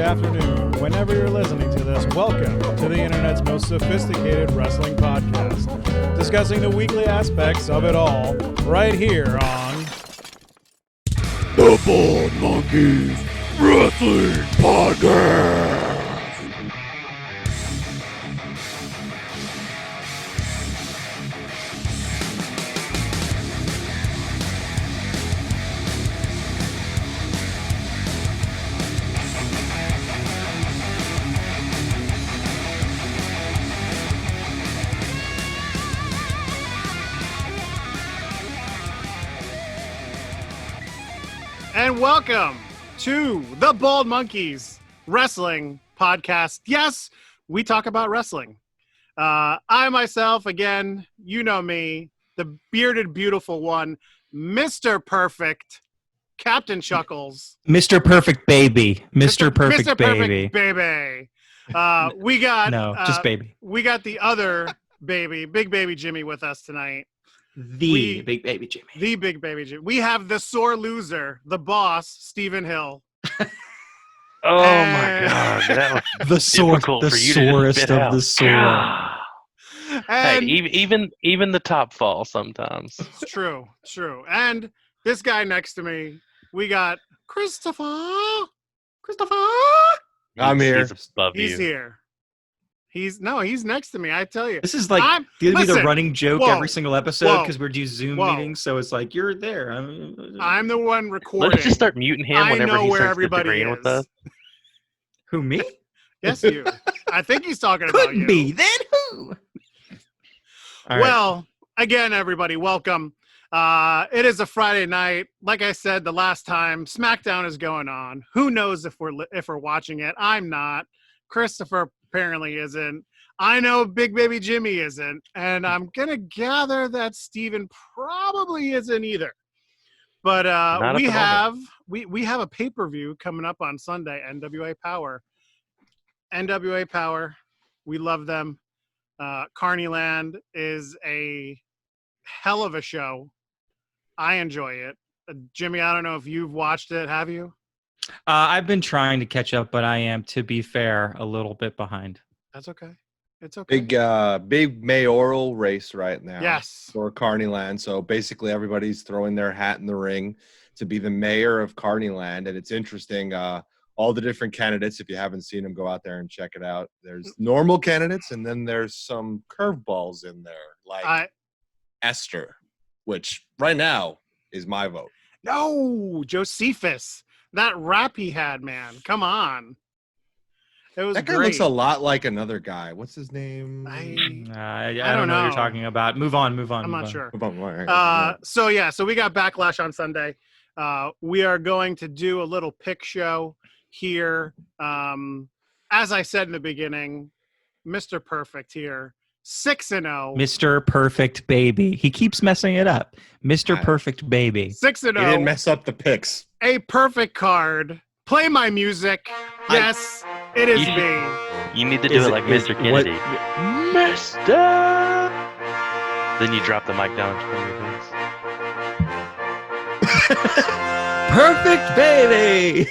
afternoon, whenever you're listening to this. Welcome to the internet's most sophisticated wrestling podcast, discussing the weekly aspects of it all, right here on The Bald Monkeys Wrestling Podcast. And welcome to the Bald Monkeys Wrestling Podcast. Yes, we talk about wrestling. I myself, again, you know me, the bearded, beautiful one, Mr. Perfect, Captain Chuckles. Mr. Perfect Baby. Mr. Perfect Mr. Baby. Perfect Baby. We got... No, just Baby. We got the other baby, Big Baby Jimmy with us tonight. Big Baby Jimmy. The Big Baby Jimmy. We have the sore loser, the boss, Stephen Hill. Oh my God, that was difficult for you to just spit out. The sore. Hey, And even the top fall sometimes. it's true. And this guy next to me, we got Christopher. I'm here. He's above He's you. here. He's next to me. I tell you. This is like going to be the listen, running joke whoa, every single episode because whoa, we're doing Zoom whoa. meetings. So it's like, you're there. I'm the one recording. Let's just start muting him I whenever know he where starts everybody disagreeing with us. Who, me? Yes, you. I think he's talking about Couldn't you. be. Then who? All right. Well, again, everybody, welcome. It is a Friday night. Like I said the last time, SmackDown is going on. Who knows if we're watching it? I'm not. Christopher apparently isn't. I know Big Baby Jimmy isn't, and I'm gonna gather that Steven probably isn't either. But we have a pay-per-view coming up on Sunday. NWA Power. We love them. Carneyland is a hell of a show. I enjoy it. Jimmy, I don't know if you've watched it. Have you? I've been trying to catch up, but I am, to be fair, a little bit behind. That's okay. It's okay. Big mayoral race right now. Yes. For Carneyland. So basically everybody's throwing their hat in the ring to be the mayor of Carneyland. And it's interesting. All the different candidates, if you haven't seen them, go out there and check it out. There's normal candidates, and then there's some curveballs in there, like Esther, which right now is my vote. No, Josephus. That rap he had, man. Come on. It was That guy great. looks a lot like another guy. What's his name? I don't don't know what you're know. talking about. Move on. I'm not sure. All right. So we got Backlash on Sunday. We are going to do a little pick show here. As I said in the beginning, Mr. Perfect here, 6-0. Mr. Perfect Baby. He keeps messing it up. Mr. Perfect Baby. 6-0. He didn't mess up the picks. A perfect card. Play my music. Yes, it is me. You need to do it like Mr. Kennedy. Mister! Then you drop the mic down from your face. Perfect Baby.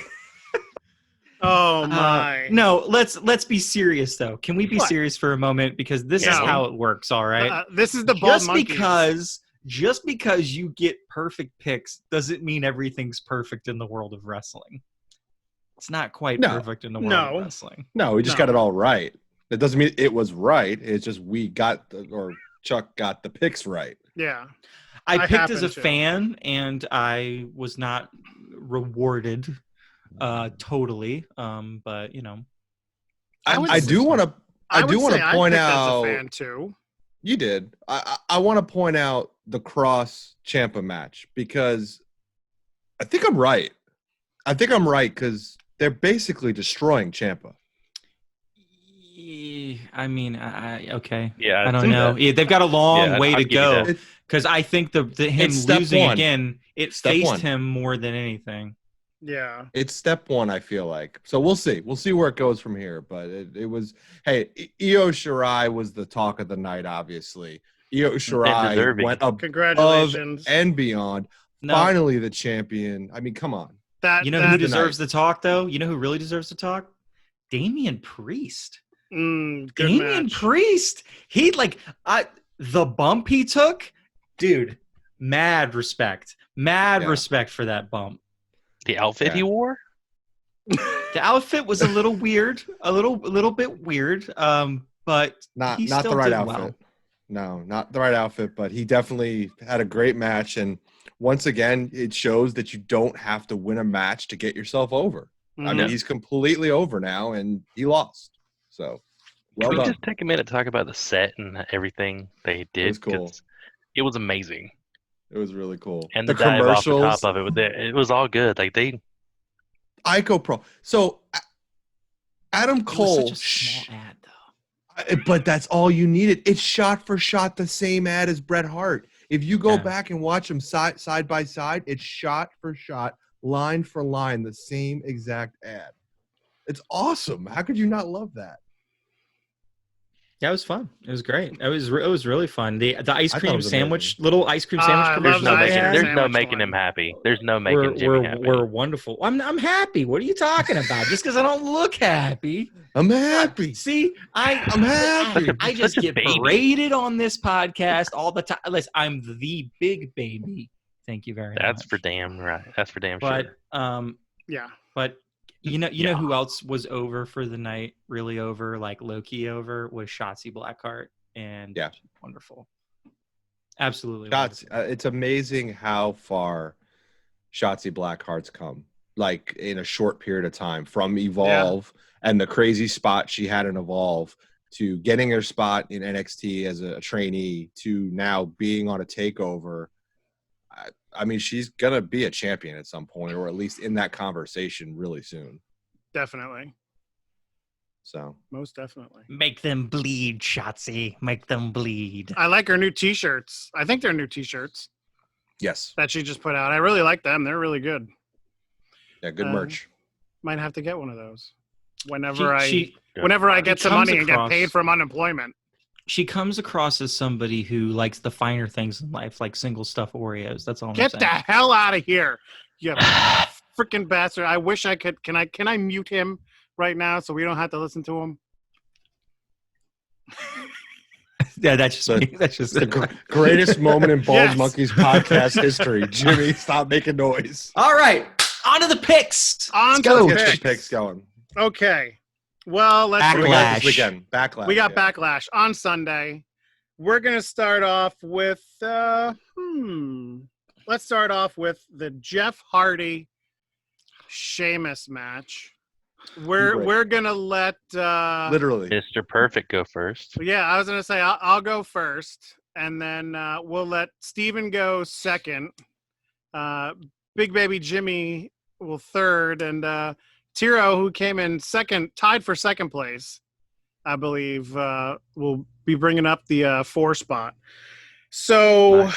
Oh my. No, let's be serious though. Can we be What? serious for a moment? Because this is No. how it works, all right? This is the Bald Monkeys. Just because you get perfect picks doesn't mean everything's perfect in the world of wrestling. It's not quite perfect in the world of wrestling. No, we just got it all right. That doesn't mean it was right. It's just Chuck got the picks right. Yeah. I picked as a happened to. fan, and I was not rewarded totally. But you know, I do want to point out. As a fan too. You did. I want to point out the Cross Ciampa match because I think I'm right. Because they're basically destroying Ciampa. I mean, okay. Yeah, I don't know. Yeah, they've got a long way to go that. because I think the him It's step losing one. again, it Step faced one. him more than anything. Yeah. It's step one, I feel like. So we'll see. We'll see where it goes from here. But it was, hey, Io Shirai was the talk of the night, obviously. Io Shirai went above Congratulations. and beyond. No. Finally the champion. I mean, come on. You know who deserves the talk, though? You know who really deserves to talk? Damian Priest. Good Damian match. Priest. He the bump he took, dude. Mad respect. Respect for that bump. The outfit he wore. The outfit was a little weird, a little bit weird. But not he the still right did outfit. well. No, not the right outfit, but he definitely had a great match. And once again, it shows that you don't have to win a match to get yourself over. I mean, he's completely over now, and he lost. So, well Can we done. just take a minute to talk about the set and everything they did? It was cool. It was amazing. It was really cool. And the dive off the top of it was all good. Like Ico Pro. So Adam Cole. It was such a small ad, though. But that's all you needed. It's shot for shot the same ad as Bret Hart. If you go back and watch them side by side, it's shot for shot, line for line, the same exact ad. It's awesome. How could you not love that? Yeah, it was fun. It was great. It was really fun. The ice cream sandwich, amazing. little ice cream sandwich. There's no making him happy. There's no making Jimmy happy. We're wonderful. I'm happy. What are you talking about? Just because I don't look happy. I'm happy. See, I'm happy. I just get berated on this podcast all the time. Listen, I'm the big baby. Thank you very much. That's for damn right. That's for damn sure. Yeah. But you know who else was over for the night? Really over, like low-key over, was Shotzi Blackheart, and wonderful. Absolutely. It's amazing how far Shotzi Blackheart's come, like in a short period of time, from Evolve and the crazy spot she had in Evolve to getting her spot in NXT as a trainee to now being on a takeover. I mean, she's going to be a champion at some point, or at least in that conversation really soon. Definitely. So most definitely. Make them bleed, Shotzi. Make them bleed. I like her new T-shirts. I think they're new T-shirts. Yes. That she just put out. I really like them. They're really good. Yeah, good merch. Might have to get one of those whenever I get some money and get paid from unemployment. She comes across as somebody who likes the finer things in life, like single stuff Oreos. That's all I'm saying. Get the hell out of here, you freaking bastard! I wish I could. Can I mute him right now so we don't have to listen to him? Yeah, that's just me. That's just the greatest moment in Bald Monkeys podcast history. Jimmy, stop making noise. All right, on to the picks. Let's get the picks going. Okay. Well, let's Backlash. Again. Backlash. We got Backlash on Sunday. We're gonna start off with let's start off with the Jeff Hardy Sheamus match. We're gonna let literally Mr. Perfect go first. Yeah, I was gonna say I'll go first, and then we'll let Steven go second. Big Baby Jimmy will third, and Tiro, who came in second, tied for second place, I believe, will be bringing up the 4 spot. So,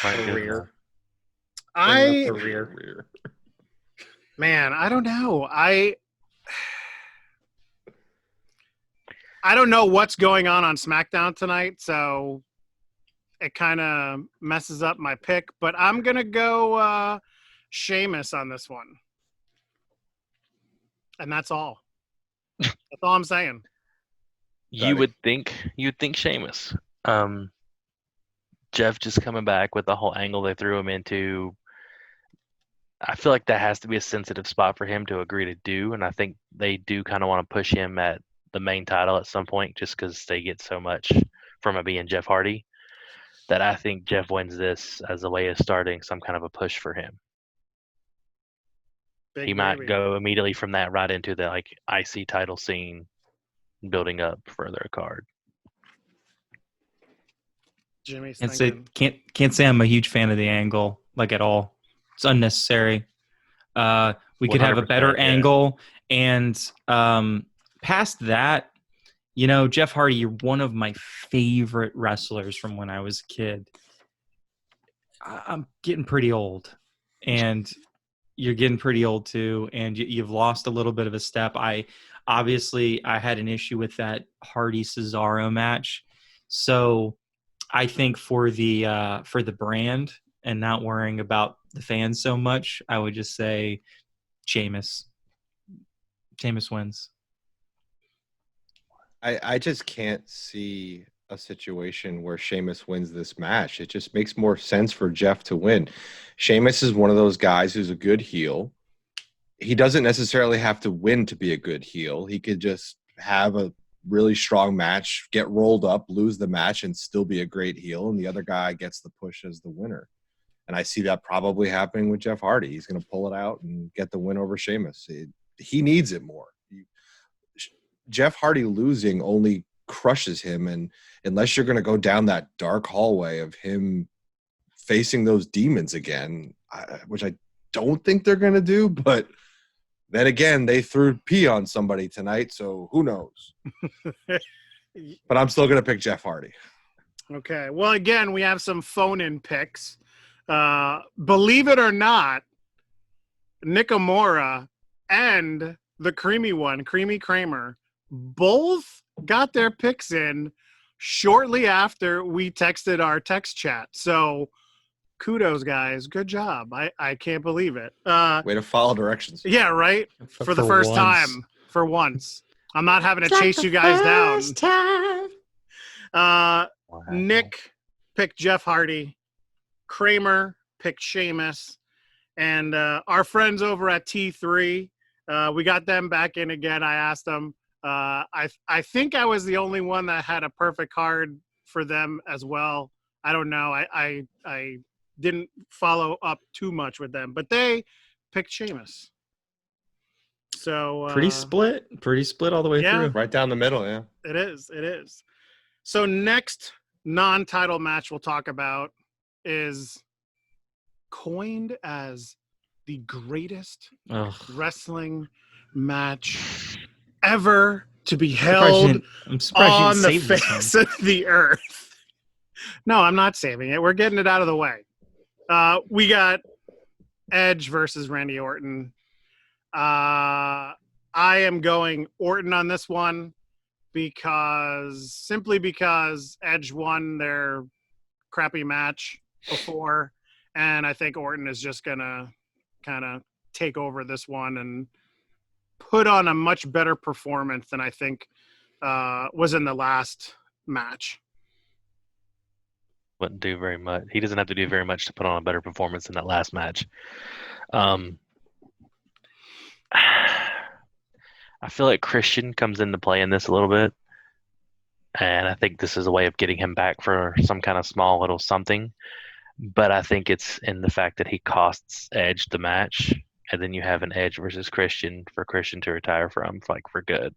man, I don't know. I don't know what's going on SmackDown tonight, so it kind of messes up my pick. But I'm gonna go Sheamus on this one. And that's all. That's all I'm saying. You'd think Sheamus. Jeff just coming back with the whole angle they threw him into. I feel like that has to be a sensitive spot for him to agree to do, and I think they do kind of want to push him at the main title at some point, just because they get so much from it being Jeff Hardy. That I think Jeff wins this as a way of starting some kind of a push for him. He might go immediately from that right into the IC title scene, building up further a card. Jimmy's can't say I'm a huge fan of the angle, at all. It's unnecessary. We could have a better angle, and past that, Jeff Hardy, you're one of my favorite wrestlers from when I was a kid. I'm getting pretty old, and you're getting pretty old too, and you've lost a little bit of a step. I had an issue with that Hardy Cesaro match, so I think for the brand and not worrying about the fans so much, I would just say Sheamus. Sheamus wins. I just can't see a situation where Sheamus wins this match. It just makes more sense for Jeff to win. Sheamus is one of those guys who's a good heel. He doesn't necessarily have to win to be a good heel. He could just have a really strong match, get rolled up, lose the match, and still be a great heel, and the other guy gets the push as the winner. And I see that probably happening with Jeff Hardy. He's going to pull it out and get the win over Sheamus. He needs it more. Jeff Hardy losing only crushes him, and unless you're going to go down that dark hallway of him facing those demons again, which I don't think they're going to do, but then again, they threw pee on somebody tonight, so who knows? But I'm still going to pick Jeff Hardy. Okay. Well, again, we have some phone-in picks. Believe it or not, Nakamura and the creamy one, Creamy Kramer, both got their picks in shortly after we texted our text chat. So kudos, guys. Good job. I can't believe it. Way to follow directions. Yeah, right? For the first time. For once. I'm not having to chase you guys down. Nick picked Jeff Hardy. Kramer picked Sheamus. And our friends over at T3, we got them back in again. I asked them. I think I was the only one that had a perfect card for them as well. I don't know. I didn't follow up too much with them, but they picked Sheamus. So pretty split all the way through. Right down the middle, yeah. It is. So next non-title match we'll talk about is coined as the greatest wrestling match ever to be held on the face of the earth. No, I'm not saving it. We're getting it out of the way. We got Edge versus Randy Orton. I am going Orton on this one simply because Edge won their crappy match before, and I think Orton is just gonna kind of take over this one and put on a much better performance than I think was in the last match. Wouldn't do very much. He doesn't have to do very much to put on a better performance in that last match. I feel like Christian comes into play in this a little bit, and I think this is a way of getting him back for some kind of small little something. But I think it's in the fact that he costs Edge the match, and then you have an Edge versus Christian for Christian to retire from, for good.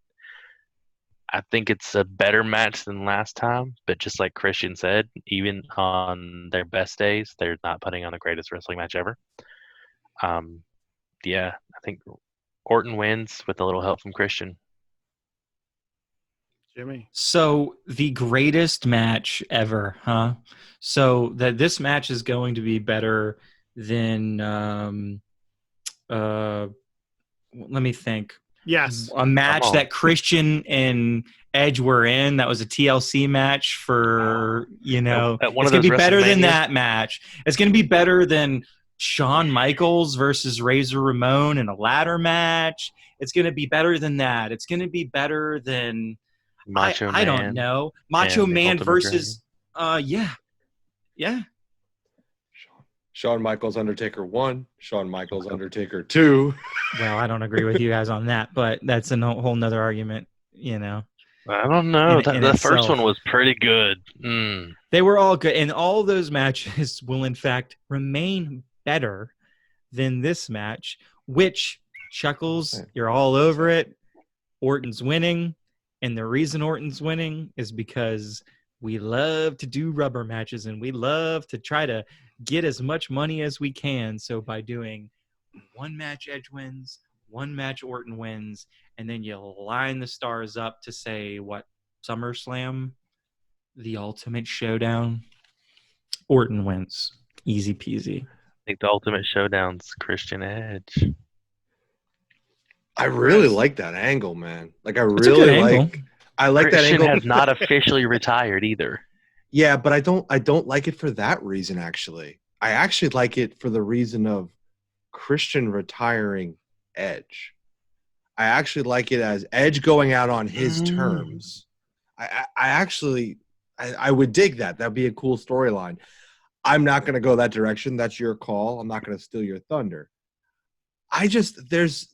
I think it's a better match than last time, but just like Christian said, even on their best days, they're not putting on the greatest wrestling match ever. Yeah, I think Orton wins with a little help from Christian. Jimmy. So the greatest match ever, huh? So that this match is going to be better than let me think. Yes. A match that Christian and Edge were in, that was a TLC match for, it's going to be better than that match. It's going to be better than Shawn Michaels versus Razor Ramon in a ladder match. It's going to be better than that. It's going to be better than Macho Man. I don't know. Macho Man versus yeah. Shawn Michaels Undertaker 1, Shawn Michaels Undertaker 2. Well, I don't agree with you guys on that, but that's a whole nother argument, I don't know. The first one was pretty good. They were all good, and all those matches will, in fact, remain better than this match, which, Chuckles, you're all over it. Orton's winning, and the reason Orton's winning is because we love to do rubber matches, and we love to try to get as much money as we can. So by doing one match Edge wins, one match Orton wins, and then you line the stars up to say, SummerSlam, the Ultimate Showdown, Orton wins. Easy peasy. I think the Ultimate Showdown's Christian Edge. I really like that angle, man. I like Christian that angle. Has not officially retired either. Yeah, but I don't like it for that reason, actually. I actually like it for the reason of Christian retiring Edge. I actually like it as Edge going out on his terms I would dig that. That'd be a cool storyline. I'm not going to go that direction. That's your call. I'm not going to steal your thunder. There's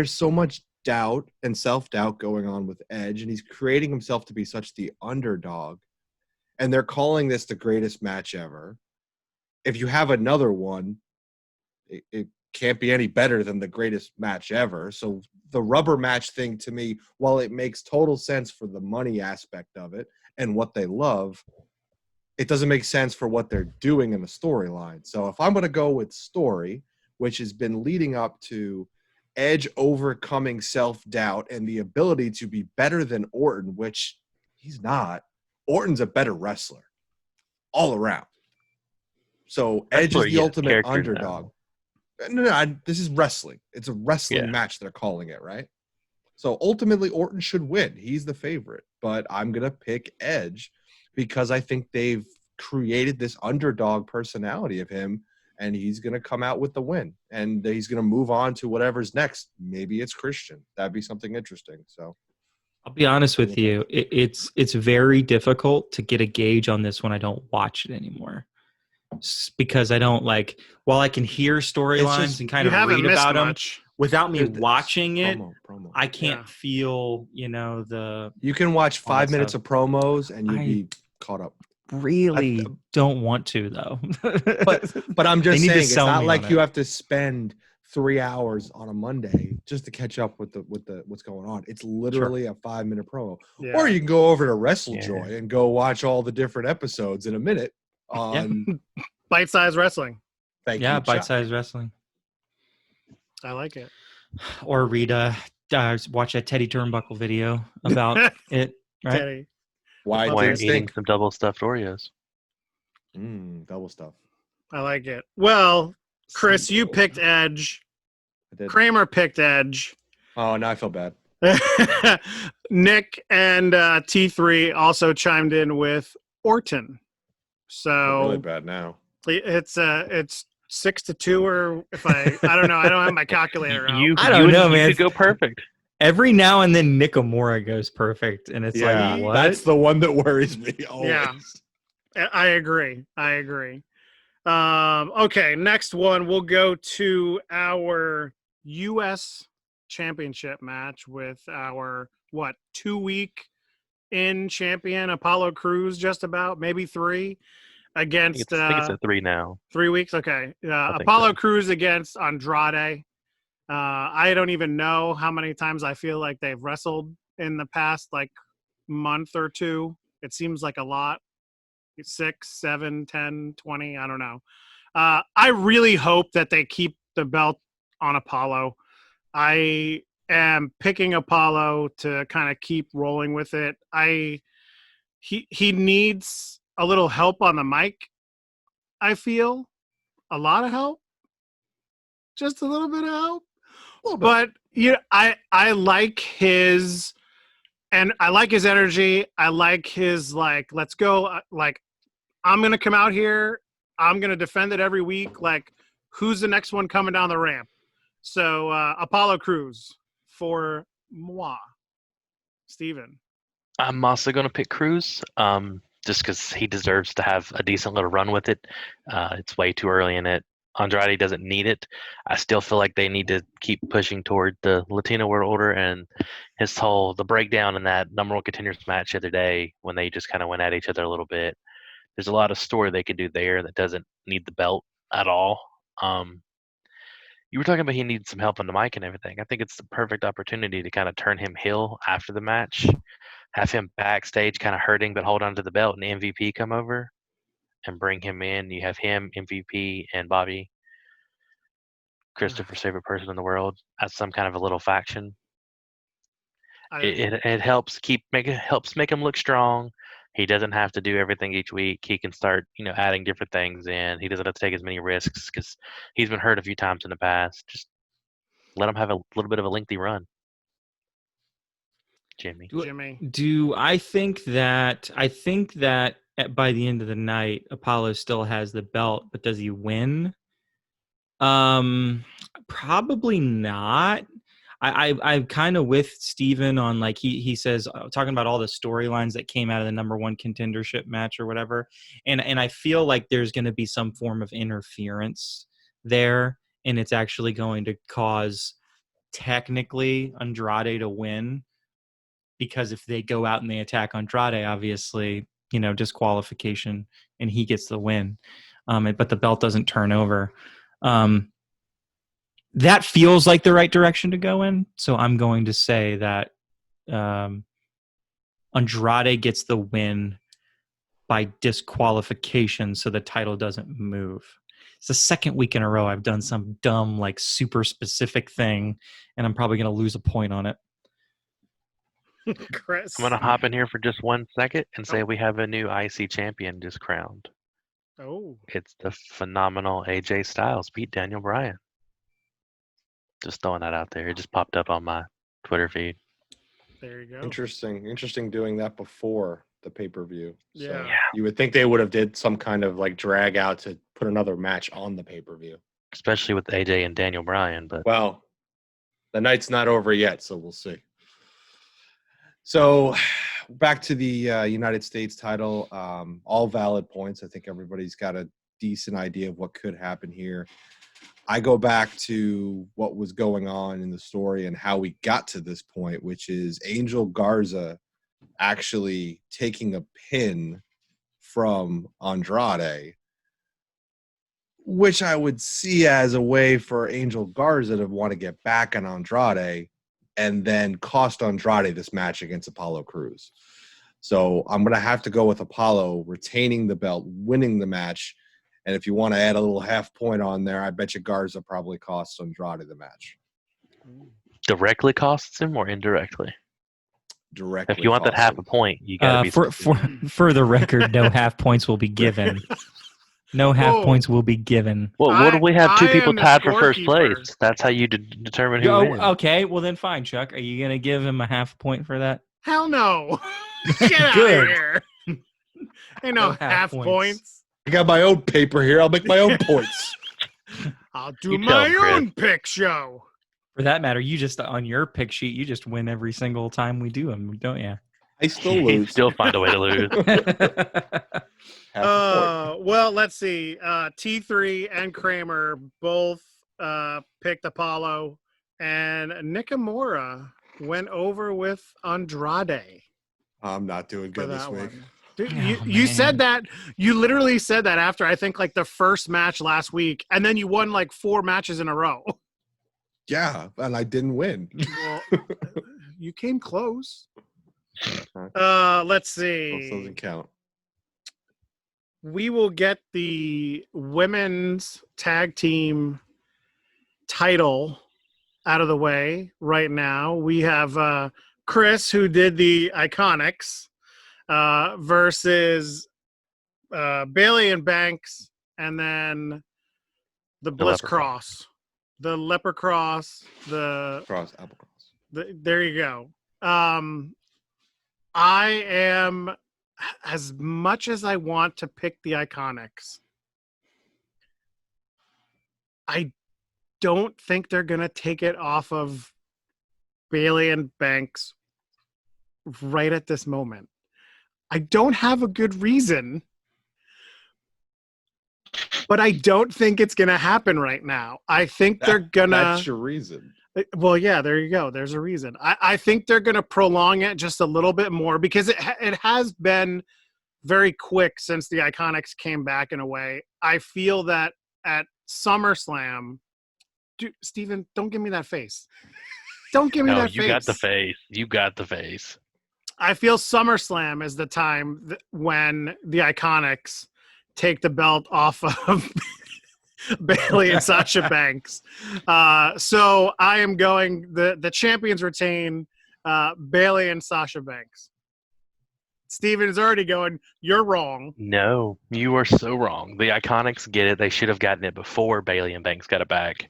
so much doubt and self-doubt going on with Edge, and he's creating himself to be such the underdog. And they're calling this the greatest match ever. If you have another one, it can't be any better than the greatest match ever. So the rubber match thing, to me, while it makes total sense for the money aspect of it and what they love, it doesn't make sense for what they're doing in the storyline. So if I'm going to go with story, which has been leading up to Edge overcoming self-doubt and the ability to be better than Orton, which he's not. Orton's a better wrestler all around. So Edge is the ultimate underdog. No, this is wrestling. It's a wrestling match, they're calling it, right? So ultimately, Orton should win. He's the favorite. But I'm going to pick Edge because I think they've created this underdog personality of him, and he's going to come out with the win. And he's going to move on to whatever's next. Maybe it's Christian. That'd be something interesting. So I'll be honest with you. It's very difficult to get a gauge on this when I don't watch it anymore. Because I don't like, while I can hear storylines and kind of read about them, without me watching it, I can't feel, You can watch 5 minutes of promos and you'd be caught up. Really don't want to, though. but I'm just saying, it's not like you have to spend 3 hours on a Monday just to catch up with the what's going on. It's literally a 5-minute promo. Yeah. Or you can go over to WrestleJoy and go watch all the different episodes in a minute on Bite-Size Wrestling. Bite-Size Wrestling. I like it. Or read watch a Teddy Turnbuckle video about it, right? Teddy. Why you're eating some double stuffed Oreos. Double stuff. I like it. Well, Chris, you picked Edge. I did. Kramer picked Edge. Oh, now I feel bad. Nick and T3 also chimed in with Orton. So I feel really bad now. It's 6-2, or if I don't know. I don't have my calculator out. I don't know, man. You could go perfect. Every now and then Nikamura goes perfect, and it's like, what? That's the one that worries me always. Yeah, I agree. Okay, next one. We'll go to our U.S. Championship match with our 2-week in champion Apollo Crews, just about, maybe 3, against. I think it's at 3 now. 3 weeks, okay. Apollo Crews against Andrade. I don't even know how many times I feel like they've wrestled in the past month or 2. It seems like a lot. 6, 7, 10, 20. I don't know. I really hope that they keep the belt on Apollo. I am picking Apollo to kind of keep rolling with it. He needs a little help on the mic. I feel a lot of help. Just a little bit of help. But I like his, and I like his energy. I like his let's go. I'm gonna come out here. I'm gonna defend it every week. Who's the next one coming down the ramp? So Apollo Crews for moi. Steven. I'm also gonna pick Crews. Just because he deserves to have a decent little run with it. It's way too early in it. Andrade doesn't need it. I still feel like they need to keep pushing toward the Latino World Order, and the breakdown in that number 1 contenders match the other day when they just kind of went at each other a little bit. There's a lot of story they could do there that doesn't need the belt at all. You were talking about he needs some help on the mic and everything. I think it's the perfect opportunity to kind of turn him heel after the match, have him backstage kind of hurting but hold on to the belt, and MVP come over and bring him in. You have him, MVP, and Bobby, Christopher's favorite person in the world, as some kind of a little faction. It helps helps make him look strong. He doesn't have to do everything each week. He can start, adding different things in. He doesn't have to take as many risks because he's been hurt a few times in the past. Just let him have a little bit of a lengthy run. Jimmy. Do I think that by the end of the night, Apollo still has the belt, but does he win? Probably not. I'm kind of with Steven on like he says talking about all the storylines that came out of the number one contendership match or whatever, and I feel like there's going to be some form of interference there, and it's actually going to cause technically Andrade to win, because if they go out and they attack Andrade, obviously disqualification, and he gets the win, but the belt doesn't turn over. That feels like the right direction to go in. So I'm going to say that Andrade gets the win by disqualification, so the title doesn't move. It's the second week in a row I've done some dumb, like super specific thing, and I'm probably going to lose a point on it. Chris. I'm going to hop in here for just 1 second and say we have a new IC champion just crowned. Oh. It's the phenomenal AJ Styles beat Daniel Bryan. Just throwing that out there. It just popped up on my Twitter feed. There you go. Interesting doing that before the pay-per-view. Yeah. So you would think they would have did some kind of like drag out to put another match on the pay-per-view. Especially with AJ and Daniel Bryan. But well, the night's not over yet, so we'll see. So back to the United States title, all valid points. I think everybody's got a decent idea of what could happen here. I go back to what was going on in the story and how we got to this point, which is Angel Garza actually taking a pin from Andrade, which I would see as a way for Angel Garza to want to get back on Andrade and then cost Andrade this match against Apollo Crews. So I'm going to have to go with Apollo retaining the belt, winning the match. And if you want to add a little half point on there, I bet you Garza probably costs Andrade the match. Directly costs him or indirectly? Directly. If you want that half a point, you got to be for the record, no half points will be given. No half points will be given. Well, what do we have two people tied for first scorekeeper. place? That's how you determine who wins. Okay, well then fine, Chuck. Are you gonna give him a half point for that? Hell no. Get out of here. Ain't no half points. I got my own paper here. I'll make my own points. I'll do You tell my him, Chris. own pick show. For that matter, you just on your pick sheet, you just win every single time we do them, don't you? I still You lose. still find a way to lose. Half a point. Well, let's see. T3 and Kramer both picked Apollo, and Nakamura went over with Andrade I'm not doing for good this that week. one. Dude, Oh, you man. said that. You literally said that after I think like the first match last week, and then you won like 4 matches in a row. Yeah, and I didn't win. Well, you came close. Let's Those see. doesn't count. We will get the women's tag team title out of the way right now. We have Chris, who did the Iconics, versus Bailey and Banks, and then the Bliss Cross, the Leper Cross, Cross, apple cross. there you go. I am, as much as I want to pick the Iconics, I don't think they're going to take it off of Bailey and Banks right at this moment. I don't have a good reason, but I don't think it's going to happen right now. I think they're going to... That's your reason. Well, yeah, there you go. There's a reason. I think they're going to prolong it just a little bit more because it has been very quick since the Iconics came back in a way. I feel that at SummerSlam, dude, Steven, don't give me that face. Don't give me that face. You got the face. You got the face. I feel SummerSlam is the time when the Iconics take the belt off of Bailey and Sasha Banks. So I am going the champions retain Bailey and Sasha Banks. Steven is already going, you're wrong. No, you are so wrong. The Iconics get it. They should have gotten it before Bailey and Banks got it back.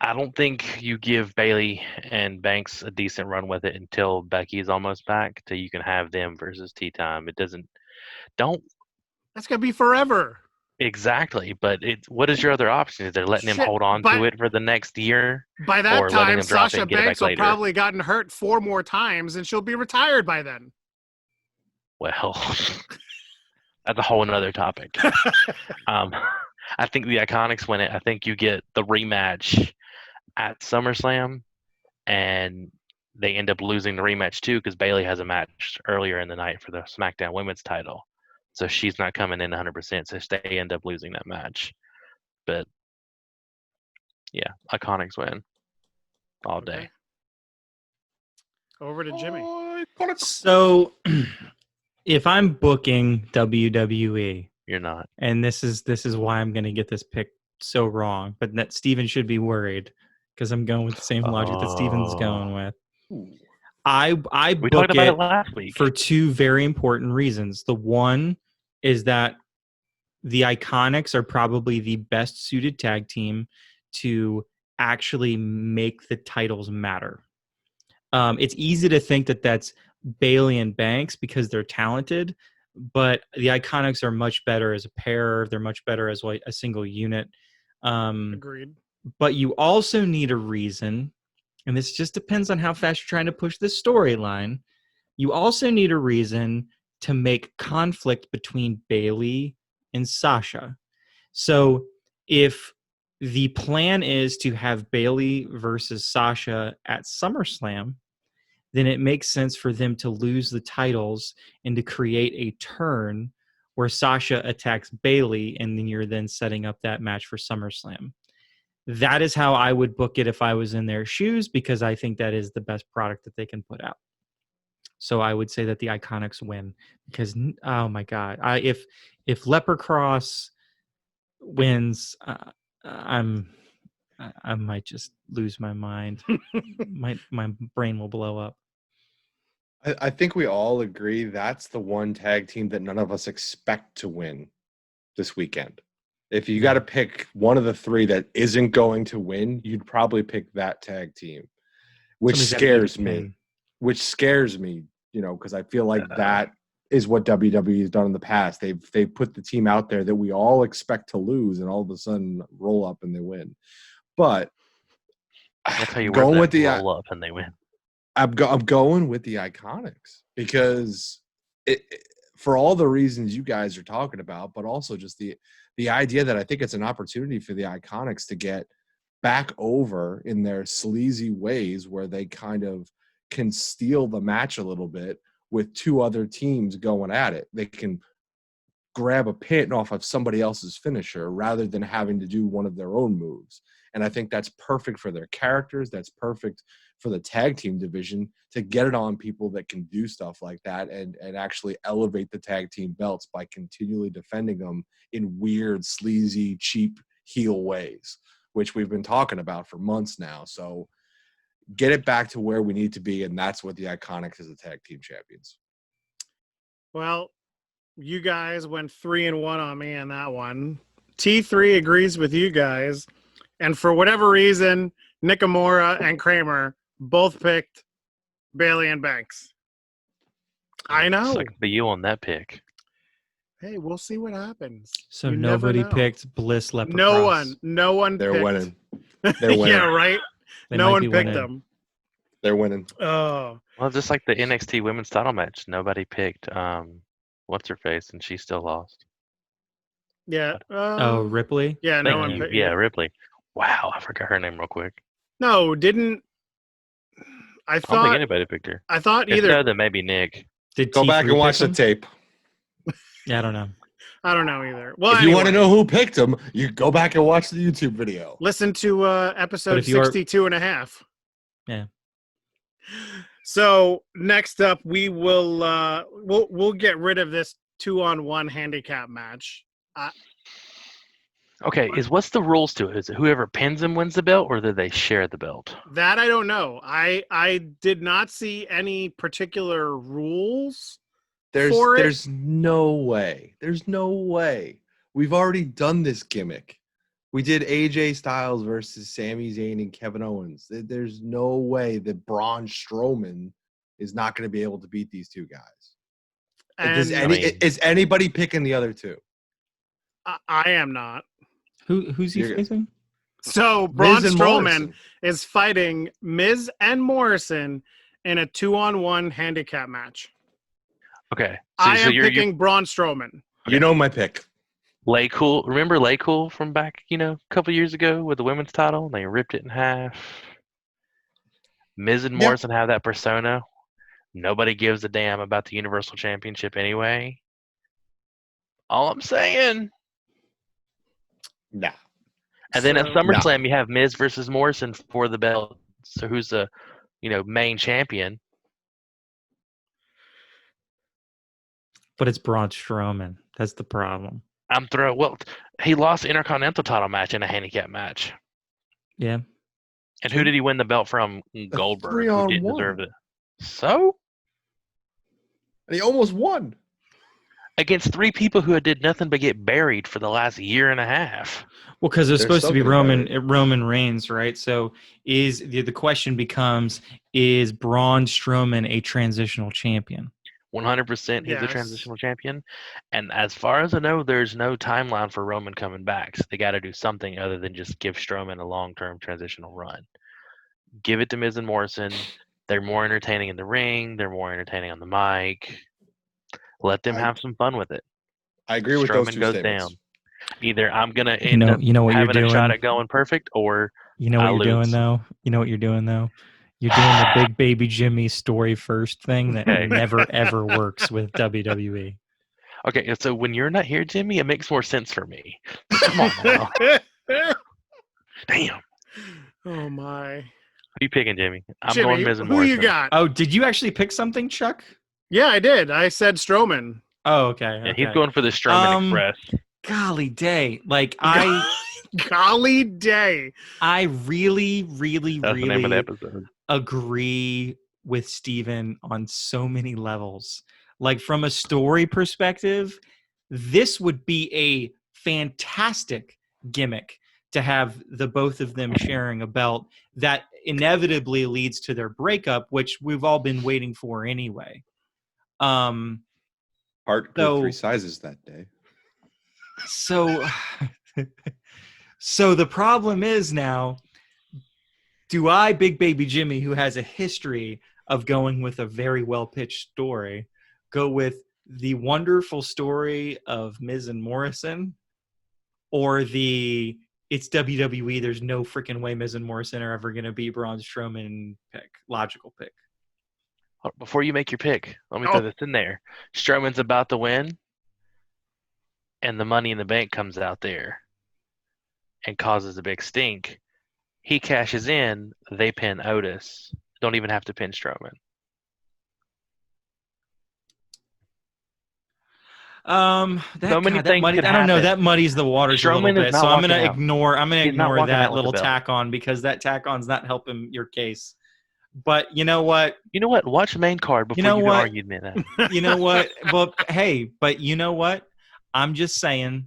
I don't think you give Bailey and Banks a decent run with it until Becky's almost back, till you can have them versus Tea Time. It doesn't. Don't. That's gonna be forever. Exactly, but what is your other option? Is they're letting him Shit, hold on to it for the next year, By that or letting time, him drop it Sasha and get it back Banks will later? probably gotten hurt 4 more times, and she'll be retired by then. Well, that's a whole another topic. I think the Iconics win it. I think you get the rematch at SummerSlam, and they end up losing the rematch too because Bayley has a match earlier in the night for the SmackDown Women's title, so she's not coming in 100%. So they end up losing that match. But yeah, Iconics win all day. Okay. Over to Jimmy. So, if I'm booking WWE, You're not. and this is why I'm going to get this pick so wrong, but that Steven should be worried because I'm going with the same logic that Steven's going with. I We book talked about it it last week. for 2 very important reasons. The one is that the Iconics are probably the best suited tag team to actually make the titles matter. It's easy to think that that's Bayley and Banks because they're talented, but the Iconics are much better as a pair. They're much better as a single unit. Agreed. But you also need a reason, and this just depends on how fast you're trying to push this storyline. You also need a reason to make conflict between Bayley and Sasha. So if the plan is to have Bayley versus Sasha at SummerSlam, then it makes sense for them to lose the titles and to create a turn where Sasha attacks Bayley, and then you're then setting up that match for SummerSlam. That is how I would book it if I was in their shoes, because I think that is the best product that they can put out. So I would say that the Iconics win because, oh my God, if Leprechauns wins, I might just lose my mind. my brain will blow up. I think we all agree that's the one tag team that none of us expect to win this weekend. If you got to pick one of the 3 that isn't going to win, you'd probably pick that tag team, which scares me. Because I feel like that is what WWE has done in the past. They've put the team out there that we all expect to lose, and all of a sudden roll up and they win. But I'll tell you going where with the roll up and they win. I'm going with the Iconics because for all the reasons you guys are talking about, but also just the idea that I think it's an opportunity for the Iconics to get back over in their sleazy ways where they kind of can steal the match a little bit with 2 other teams going at it. They can grab a pin off of somebody else's finisher rather than having to do one of their own moves. And I think that's perfect for their characters. That's perfect for the tag team division to get it on people that can do stuff like that and actually elevate the tag team belts by continually defending them in weird, sleazy, cheap heel ways, which we've been talking about for months now. So get it back to where we need to be, and that's what the Iconics as the tag team champions. Well, you guys went 3-1 on me on that one. T3 agrees with you guys. And for whatever reason, Nakamura and Kramer both picked Bayley and Banks. I know. Suck for you on that pick. Hey, we'll see what happens. So You nobody never know. picked Bliss Leprechauns. No one They're picked. winning. They're winning. Yeah, right? No one picked winning. them. They're winning. Oh. Well, just like the NXT Women's Title match, nobody picked what's her face, and she still lost. Yeah. Ripley? Yeah, no one Thank you. picked. Yeah, Ripley. Wow, I forgot her name real quick. No, didn't. I I don't think thought anybody picked her. I thought If either. so, then maybe Nick. Did Go T3 back and pick watch the them? tape. Yeah, I don't know. I don't know either. Well, If you want to know who picked them, you go back and watch the YouTube video. listen to episode if you are- 62 and a half. Yeah. So next up, we will we'll get rid of this 2-on-1 handicap match. Okay, what's the rules to it? Is it whoever pins him wins the belt, or do they share the belt? That I don't know. I did not see any particular rules. There's no way. There's no way. We've already done this gimmick. We did AJ Styles versus Sami Zayn and Kevin Owens. There's no way that Braun Strowman is not going to be able to beat these 2 guys. And Is anybody picking the other 2? I am not. Who's he You're- facing? So Braun Miz and Strowman Morrison. is fighting Miz and Morrison in a 2-on-1 handicap match. Okay. I am you're picking Braun Strowman. You know my pick. Lay Cool. Remember Lay Cool from back, a couple years ago with the women's title? They ripped it in half. Miz and Yeah. Morrison have that persona. Nobody gives a damn about the Universal Championship anyway. All I'm saying. Nah. And then at So- SummerSlam, you have Miz versus Morrison for the belt. So who's the, main champion? But it's Braun Strowman. That's the problem. Well, he lost the Intercontinental title match in a handicap match. Yeah. And who did he win the belt from? Goldberg, who 3-on-1. didn't deserve it. So? And he almost won. Against three people who did nothing but get buried for the last year and a half. Well, because it's There's supposed to be something Roman Reigns, right? So the question becomes: is Braun Strowman a transitional champion? 100% he's a Yes. transitional champion. And as far as I know, there's no timeline for Roman coming back. So they got to do something other than just give Strowman a long-term transitional run. Give it to Miz and Morrison. They're more entertaining in the ring. They're more entertaining on the mic. Let them have some fun with it. I agree with those Strowman two goes statements. down. Either I'm going to You end know, up you know what you're having a shot doing. at going perfect, or You know what I you're doing lose. though. You know what you're doing though. You're doing the big baby Jimmy story first thing that Okay. never ever works with WWE. Okay, so when you're not here, Jimmy, it makes more sense for me. Come on now. Damn. Oh my. Who you picking, Jimmy? I'm Jimmy, going Miz and who Morrison. you got? Oh, did you actually pick something, Chuck? Yeah, I did. I said Strowman. Oh, okay. Yeah, okay. he's going for the Strowman Express. Golly day. Like Golly day. I really, really, That's the name of the really episode. agree with Steven on so many levels. Like from a story perspective, this would be a fantastic gimmick to have the both of them sharing a belt that inevitably leads to their breakup, which we've all been waiting for anyway. Heart grew So- 3 sizes that day. So so the problem is now, do I, Big Baby Jimmy, who has a history of going with a very well-pitched story, go with the wonderful story of Miz and Morrison, or the it's WWE, there's no freaking way Miz and Morrison are ever going to be Braun Strowman pick, logical pick? Before you make your pick, let me throw this in there. Strowman's about to win, and the Money in the Bank comes out there and causes a big stink. He cashes in, they pin Otis. Don't even have to pin Strowman. So many things could I don't know. happen. That muddies the waters a little Strowman is bit. not So I'm gonna walking out. ignore. I'm gonna He's not ignore walking out that with little the belt. tack on, because that tack on's not helping your case. But you know what? You know what? Watch the main card before You know you what? argue me that. You know what? Well, hey, but you know what? I'm just saying,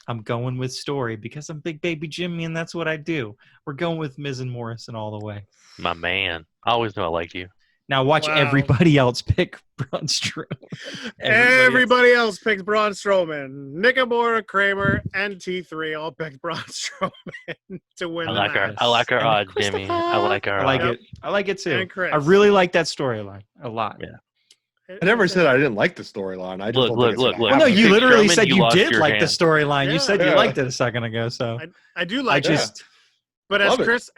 I'm going with story because I'm Big Baby Jimmy, and that's what I do. We're going with Miz and Morrison all the way. My man. I always knew I liked you. Now watch Wow. everybody else pick Braun Strowman. Everybody else picked Braun Strowman. Nakamura, Kramer, and T3 all picked Braun Strowman to win I the like match. our And odds, Jimmy. I like our I like odds. it. I like it too. And Chris. I really like that storyline a lot. Yeah. I never said I didn't like the storyline. I just Look, don't look, think it's look, gonna look. Well, no, happen. you Pick literally Strowman, said you you lost did your like hand. the storyline. You said you Yeah. liked it a second ago. So I do I like it. just But as Love it. Chris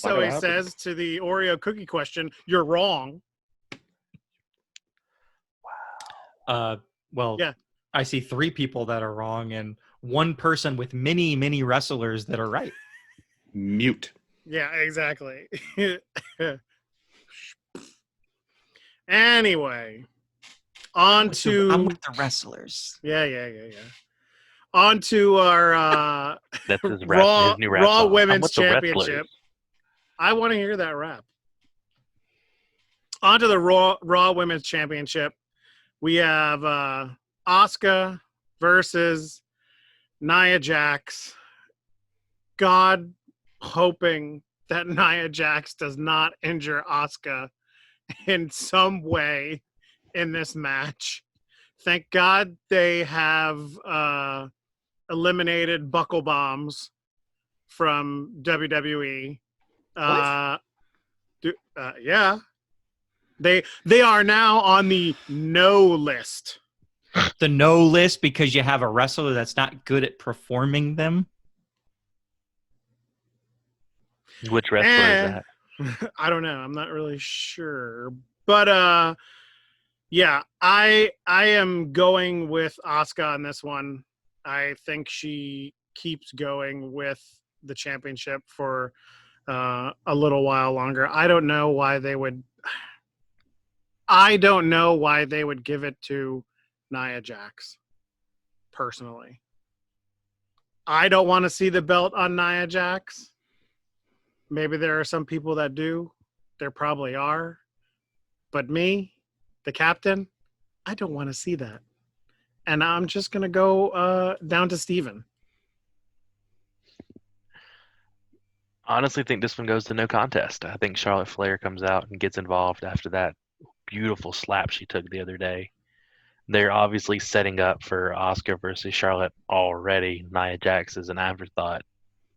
Not gonna always happen. says to the Oreo cookie question, you're wrong. well, Yeah. I see 3 people that are wrong and 1 person with many wrestlers that are right. Mute. Yeah, exactly. Anyway, on to I'm with the wrestlers. yeah. On to our That's his Raw his new rap song. I'm Women's with the wrestlers. Championship. I want to hear that rap. On to the Raw Women's Championship. We have Asuka versus Nia Jax. God hoping that Nia Jax does not injure Asuka in some way in this match. Thank God they have eliminated Buckle Bombs from WWE. Yeah. They are now on the no list. The no list because you have a wrestler that's not good at performing them. Which wrestler is that? I don't know. I'm not really sure. But yeah, I am going with Asuka on this one. I think she keeps going with the championship for a little while longer. I don't know why they would give it to Nia Jax. Personally, I don't want to see the belt on Nia Jax. Maybe there are some people that do. There probably are. But me, the captain, I don't want to see that. And I'm just going to go down to Steven. Honestly, think this one goes to no contest. I think Charlotte Flair comes out and gets involved after that beautiful slap she took the other day. They're obviously setting up for Asuka versus Charlotte already. Nia Jax is an afterthought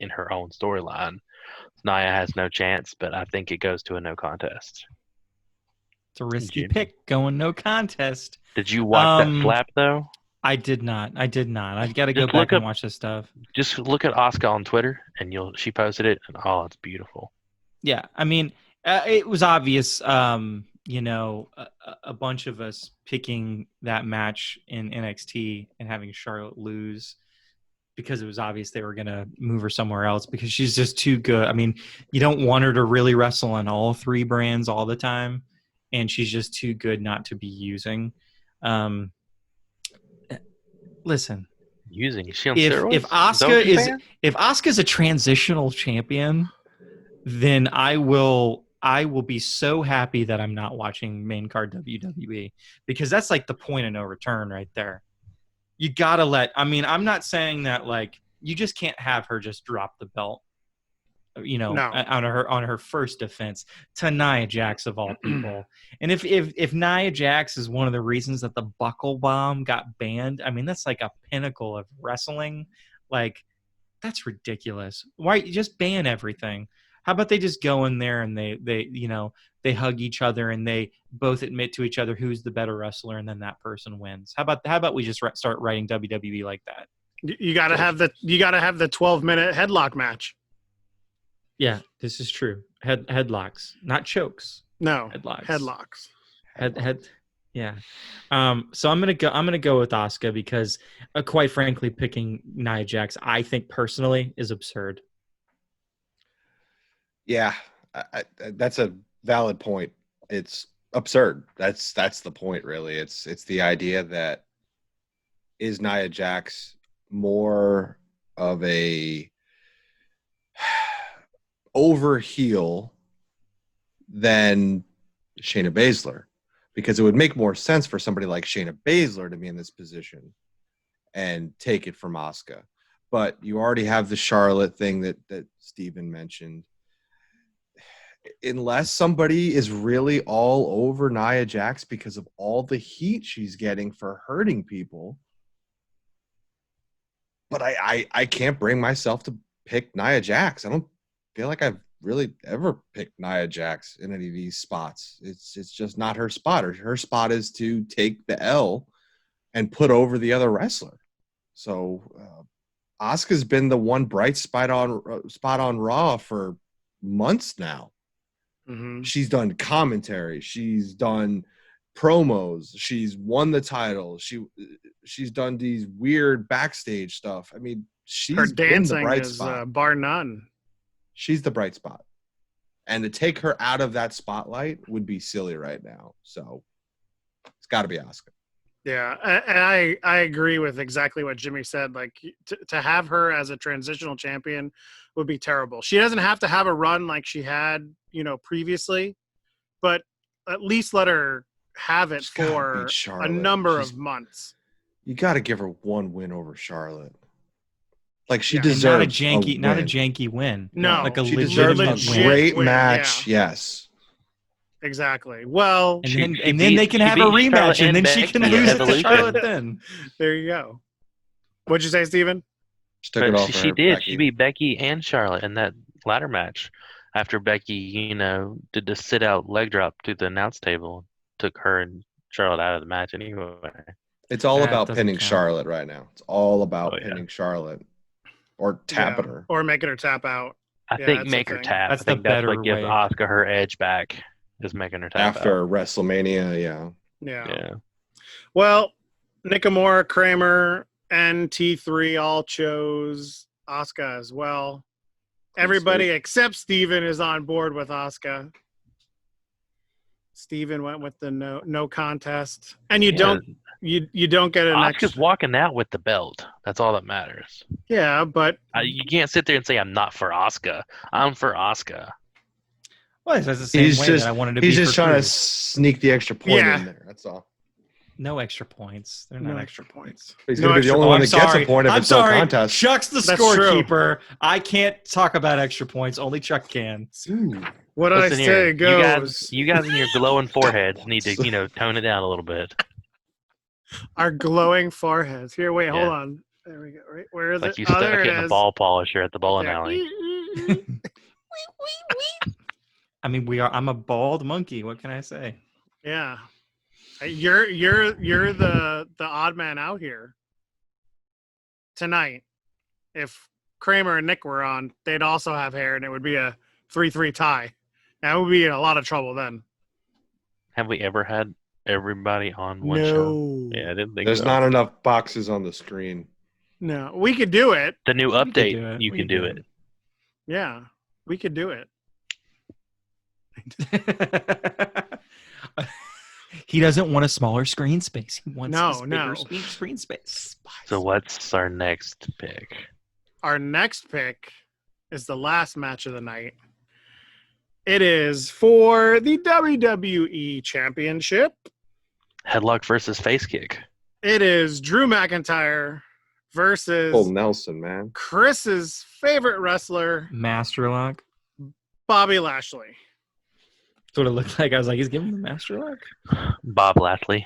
in her own storyline. Nia has no chance, but I think it goes to a no contest. It's a risky pick going no contest. Did you watch that slap, though? I did not. I got to go back and watch this stuff. Just look at Asuka on Twitter, and she posted it, and it's beautiful. Yeah, I mean, it was obvious, you know, a bunch of us picking that match in NXT and having Charlotte lose because it was obvious they were going to move her somewhere else because she's just too good. I mean, you don't want her to really wrestle on all three brands all the time, and she's just too good not to be using. Listen, is she on steroids? If Asuka's a transitional champion, then I will be so happy that I'm not watching main card WWE because that's like the point of no return right there. You gotta I'm not saying that like you just can't have her just drop the belt, you know, on her first defense to Nia Jax of all people. And if Nia Jax is one of the reasons that the Buckle Bomb got banned, I mean that's like a pinnacle of wrestling. Like that's ridiculous. Why just ban everything? How about they just go in there and they hug each other and they both admit to each other who's the better wrestler and then that person wins. How about we just start writing WWE like that? You got to have the 12-minute headlock match. Yeah, this is true. Headlocks, not chokes. No, headlocks. Yeah. So I'm gonna go with Asuka because, quite frankly, picking Nia Jax, I think personally, is absurd. Yeah, that's a valid point. It's absurd. That's the point, really. It's the idea that is Nia Jax more of a over heel than Shayna Baszler, because it would make more sense for somebody like Shayna Baszler to be in this position and take it from Asuka. But you already have the Charlotte thing that Steven mentioned. Unless somebody is really all over Nia Jax because of all the heat she's getting for hurting people. But I can't bring myself to pick Nia Jax. I don't feel like I've really ever picked Nia Jax in any of these spots. It's just not her spot. Her spot is to take the L and put over the other wrestler. So Asuka's been the one bright spot on Raw for months now. Mm-hmm. She's done commentary. She's done promos. She's won the title. She's done these weird backstage stuff. I mean, her been dancing the bright is spot. Bar none. She's the bright spot. And to take her out of that spotlight would be silly right now. So it's got to be Asuka. Yeah, and I agree with exactly what Jimmy said. Like, to have her as a transitional champion would be terrible. She doesn't have to have a run like she had, previously, but at least let her have it for a number of months. You got to give her one win over Charlotte. Like she deserves not a janky win. No, like she deserves a great match. Yeah. Yes. Exactly. Well, and then they can have a rematch, and then she can lose it to Charlotte. Then there you go. What'd you say, Steven? Just took it But off she her, did. Becky. She beat Becky and Charlotte in that ladder match. After Becky, did the sit out leg drop to the announce table, took her and Charlotte out of the match anyway. It's all That about doesn't pinning count. Charlotte right now. It's all about Oh, yeah. pinning Charlotte or tapping her. Or making her tap out. I Yeah, think that's make the her thing. tap. That's I think the that's what better gives way. Asuka her edge back, is making her tap After out. WrestleMania, yeah. Yeah. Well, Nakamura, Kramer, and T3 all chose Asuka as well. Everybody except Steven is on board with Asuka. Steven went with the no contest. And you don't get an Asuka's extra. walking out with the belt. That's all that matters. Yeah, but You can't sit there and say I'm not for Asuka. I'm for Asuka. Well, that's the same way that I wanted to be. He's just for trying to Cruz. sneak the extra point Yeah. in there. That's all. No extra points. They're not no extra. extra points. He's No going to be the extra only Oh, one I'm that gets sorry. a point if I'm it's no sorry. contest. Chuck's the That's true. scorekeeper. I can't talk about extra points. Only Chuck can. Ooh. What Listen I here, say goes. you guys in your glowing foreheads need to, tone it down a little bit. Our glowing foreheads. Here, wait, hold Yeah. on. There we go. Right, where is Like it? you Oh, stuck there it it in a is. ball polisher at the bowling There. alley. I mean, I'm a bald monkey. What can I say? Yeah, you're the odd man out here tonight. If Kramer and Nick were on, they'd also have hair, and it would be a 3-3 tie. That would be in a lot of trouble then. Have we ever had everybody on one show? Yeah, I didn't think There's so. not enough boxes on the screen. No, we could do it. The new We could update, do it. you We can could do do it. Yeah, we could do it. He doesn't want a smaller screen space. He wants No, this bigger no. screen space. So what's our next pick? Our next pick is the last match of the night. It is for the WWE Championship. Headlock versus face kick. It is Drew McIntyre versus Old Nelson, man. Chris's favorite wrestler, Master lock. Bobby Lashley. That's what it looked like. I was like, he's giving him the master lock. Bob Lashley.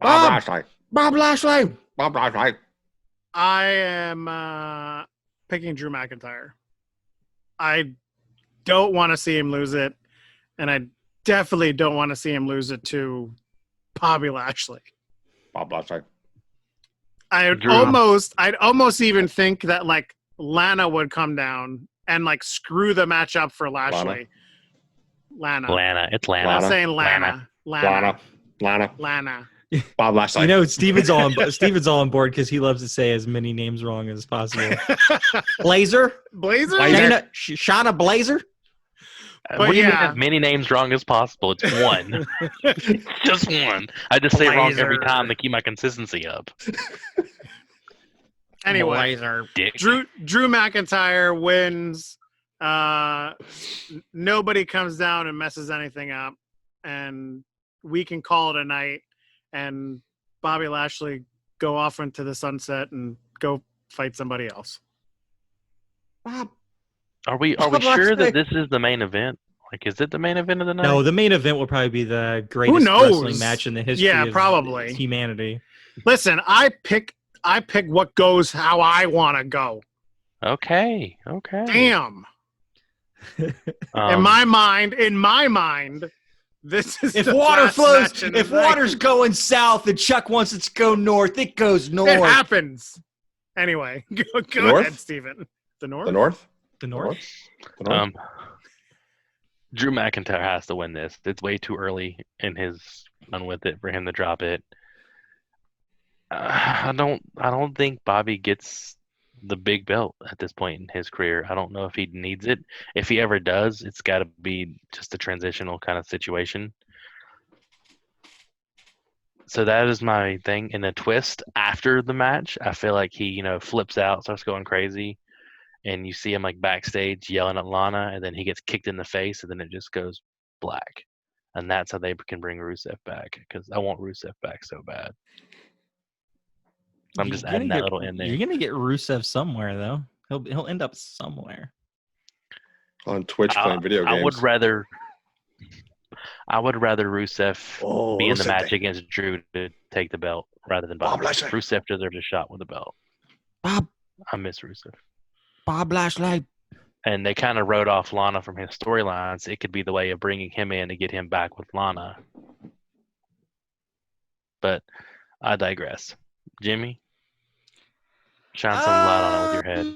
Bob Lashley. Bob Lashley. Bob Lashley. I am picking Drew McIntyre. I don't want to see him lose it, and I definitely don't want to see him lose it to Bobby Lashley. Bob Lashley. I'd Drew. almost even think that like Lana would come down and like screw the match up for Lashley. Lana. It's I'm Lana. saying Lana. Lana. Lana. Bob Lashley. You know, Steven's all on board because he loves to say as many names wrong as possible. Blazer, Blazer? Shauna Blazer. But What do you mean yeah. as many names wrong as possible? It's one. Just one. I just say it wrong every Blazer. time to keep my consistency up. Anyway, Blazer. Dick. Drew McIntyre wins. Nobody comes down and messes anything up, and we can call it a night. And Bobby Lashley go off into the sunset and go fight somebody else. Bob. Are we Bob sure Lashley. that this is the main event? Like, is it the main event of the night? No, the main event will probably be the greatest knows? wrestling match in the history Yeah, of probably. humanity. Listen, I pick what goes how I want to go. Okay. Damn. In Um, my mind, this is If the water last flows, match in the if night. water's going south and Chuck wants it to go north, it goes north. It happens. Anyway, go North? ahead, Steven. The North? The North? The north. The North? Drew McIntyre has to win this. It's way too early in his run with it for him to drop it. I don't think Bobby gets the big belt at this point in his career. I don't know if he needs it. If he ever does, it's got to be just a transitional kind of situation. So that is my thing. In a twist after the match, I feel like he, flips out, starts going crazy, and you see him like backstage yelling at Lana, and then he gets kicked in the face, and then it just goes black. And that's how they can bring Rusev back, because I want Rusev back so bad. I'm just adding that little in there. You're gonna get Rusev somewhere though. He'll end up somewhere. On Twitch playing video games. I would rather Rusev be in the Rusev match Day. against Drew to take the belt rather than Bob Bobby. Lashley. Rusev deserves a shot with the belt. Bob I miss Rusev. Bob Lashley. And they kind of wrote off Lana from his storylines. It could be the way of bringing him in to get him back with Lana. But I digress. Jimmy, shine some light on it with your head.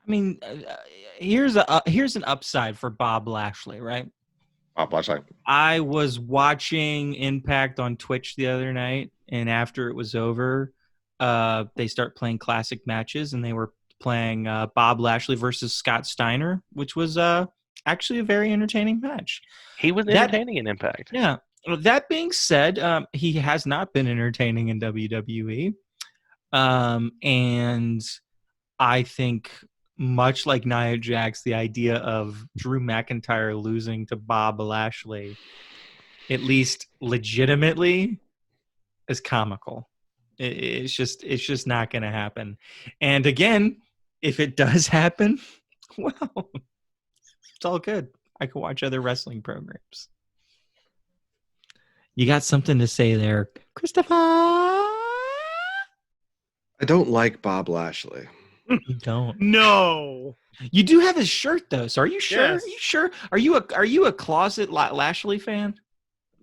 I mean, here's an upside for Bob Lashley, right? Bob Lashley. I was watching Impact on Twitch the other night, and after it was over, they start playing classic matches, and they were playing Bob Lashley versus Scott Steiner, which was actually a very entertaining match. He was entertaining in Impact. Yeah. That being said, he has not been entertaining in WWE. And I think, much like Nia Jax, the idea of Drew McIntyre losing to Bob Lashley, at least legitimately, is comical. It's just not going to happen. And again, if it does happen, well, it's all good. I can watch other wrestling programs. You got something to say there, Christopher? I don't like Bob Lashley. You don't. No. You do have his shirt though. So are you sure? Yes. Are you sure? Are you a closet Lashley fan?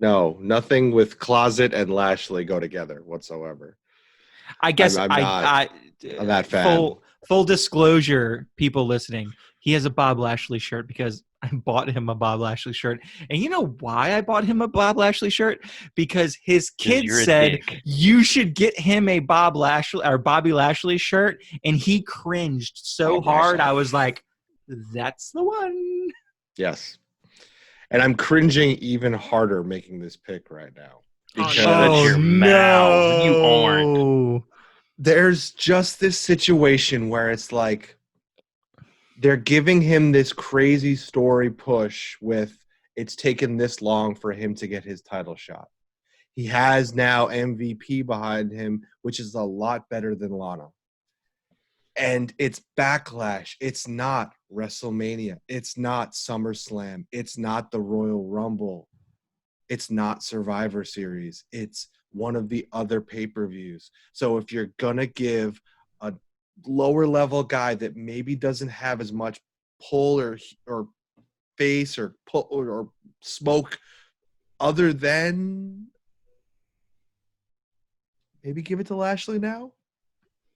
No, nothing with closet and Lashley go together whatsoever. I guess I'm that fan. Full disclosure, people listening, he has a Bob Lashley shirt because I bought him a Bob Lashley shirt. And you know why I bought him a Bob Lashley shirt? Because his kid said you should get him a Bob Lashley or Bobby Lashley shirt, and he cringed so hard. I was like, that's the one. Yes. And I'm cringing even harder making this pick right now. Because shut your mouth. You aren't. There's just this situation where it's like they're giving him this crazy story push with it's taken this long for him to get his title shot. He has now MVP behind him, which is a lot better than Lana. And it's Backlash. It's not WrestleMania. It's not SummerSlam. It's not the Royal Rumble. It's not Survivor Series. It's one of the other pay-per-views. So if you're going to give a lower level guy that maybe doesn't have as much pull or face or pull or smoke other than maybe give it to Lashley now.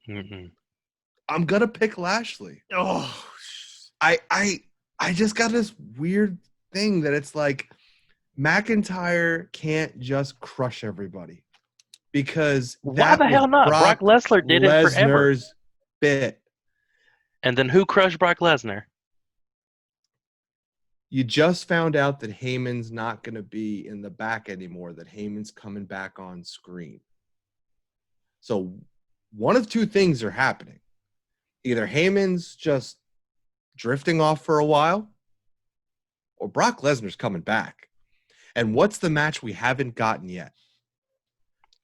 I'm gonna pick Lashley. Oh, I just got this weird thing that it's like McIntyre can't just crush everybody because why the hell not? Brock Lesnar did it forever. Lesnar's bit. And then who crushed Brock Lesnar? You just found out that Heyman's not going to be in the back anymore, that Heyman's coming back on screen. So one of two things are happening. Either Heyman's just drifting off for a while, or Brock Lesnar's coming back. And what's the match we haven't gotten yet?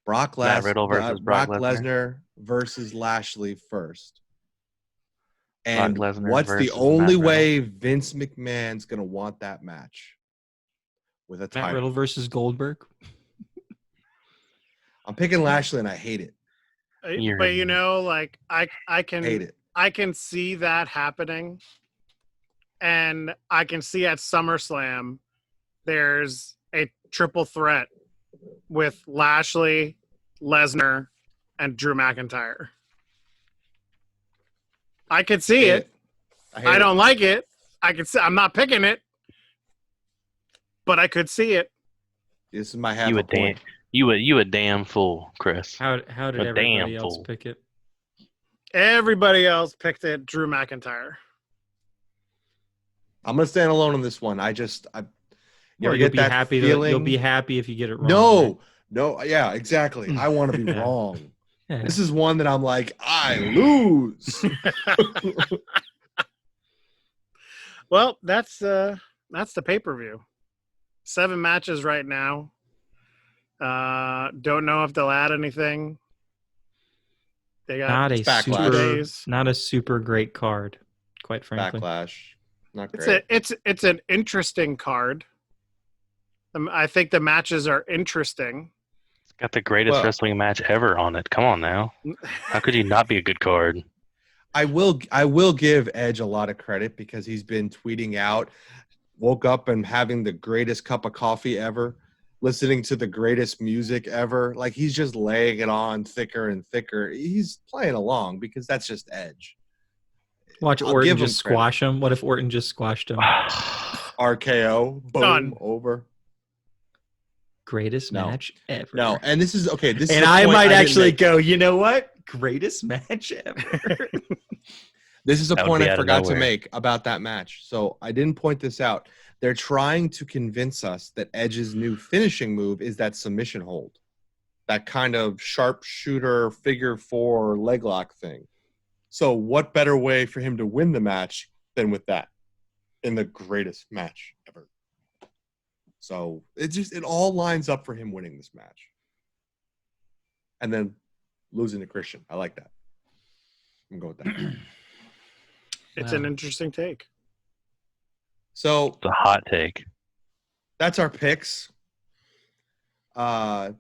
Brock Lesnar versus Lashley first. And what's the only way Vince McMahon's going to want that match? With a title. Matt Riddle versus Goldberg. I'm picking Lashley, and I hate it. But you know, like I can hate it. I can see that happening, and I can see at SummerSlam there's a triple threat with Lashley, Lesnar, and Drew McIntyre. I could see it. I don't like it. I could see. I'm not picking it, but I could see it. This is my half a point. You a damn fool, Chris. How did everybody else pick it? Everybody else picked it. Drew McIntyre. I'm gonna stand alone on this one. You'll be happy. You'll be happy if you get it wrong. No, yeah, exactly. I want to be wrong. Yeah. This is one that I'm like, I lose. Well, that's the pay-per-view. 7 matches right now. Don't know if they'll add anything. They got not a super great card, quite frankly. Backlash, not great. It's an interesting card. I think the matches are interesting. It's got the greatest wrestling match ever on it. Come on now. How could you not be a good card? I will give Edge a lot of credit because he's been tweeting out, woke up and having the greatest cup of coffee ever, listening to the greatest music ever. Like he's just laying it on thicker and thicker. He's playing along because that's just Edge. Watch I'll Orton give him just squash him. What if Orton just squashed him? RKO, boom, Done. over. Greatest match ever. No, and this is okay. This and is I might actually go. go, you know what? Greatest match ever. This is a That would point be I out of forgot to nowhere. make about that match. So I didn't point this out. They're trying to convince us that Edge's new finishing move is that submission hold, that kind of sharpshooter figure 4 leg lock thing. So what better way for him to win the match than with that in the greatest match ever? So it all lines up for him winning this match. And then losing to Christian. I like that. I'm going with that. It's Wow. an interesting take. So It's a hot take. that's our picks. Do